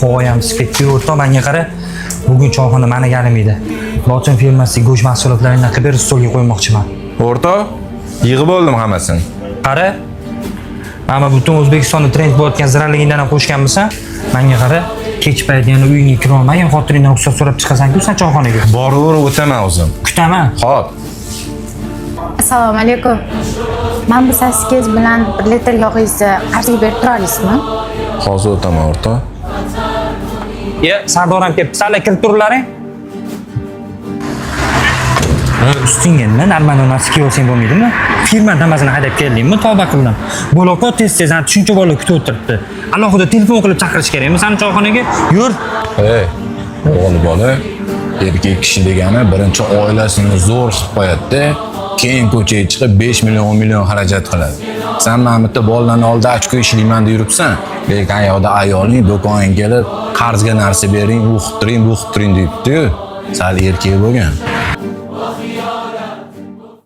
Qo'yam spekti o'rtoq, menga qara. Bugun choyxona meni galimaydi. Lochin firmasi go'sht mahsulotlarini qilib stolga qo'ymoqchiman. O'rtoq, yig'ib oldim hammasini. Qara. Mana butun O'zbekistonda trend bo'layotgan ziralligingdan ham qo'shganmisan? Menga qara. Kech payt yana uyingga kira olmagan xotiringdan ruxsat so'rab chiqasan-ku sen choyxonaga. Boraverib o'taman o'zim. Kutaman. Xo'p. Assalomu alaykum. Men bu saskiz bilan 1 litr yog'ingizni qarzga berib tura olasizmi? Hozir o'taman o'rtoq. Sardor ham kelibdi. Sizlar kirib turlaring. Ustingga nima narmanonasi kiyolsang bo'lmaydimi? Firmani hammasini haydab keldingmi? Tavba qildim. Bo'loko tez-tez shuncha bola kutib o'tiribdi. Alohida telefon qilib chaqirish kerakmi seni choyxonaga? Yur. Ey, o'g'il bola, erkak kishi degani birinchi oilasini zo'r qilib qo'yadi-da, keyin ko'chaga chiqib 5 million 10 million xarajat qiladi. Sen mana bitta bolalarni oldida ochko ishlayman deb yuribsan, lekin ayoqda ayoling do'konga kelib qarzga narsa bering, bu xittiring, bu xittiring deyapti-yu. Sal erkak bo'lgan.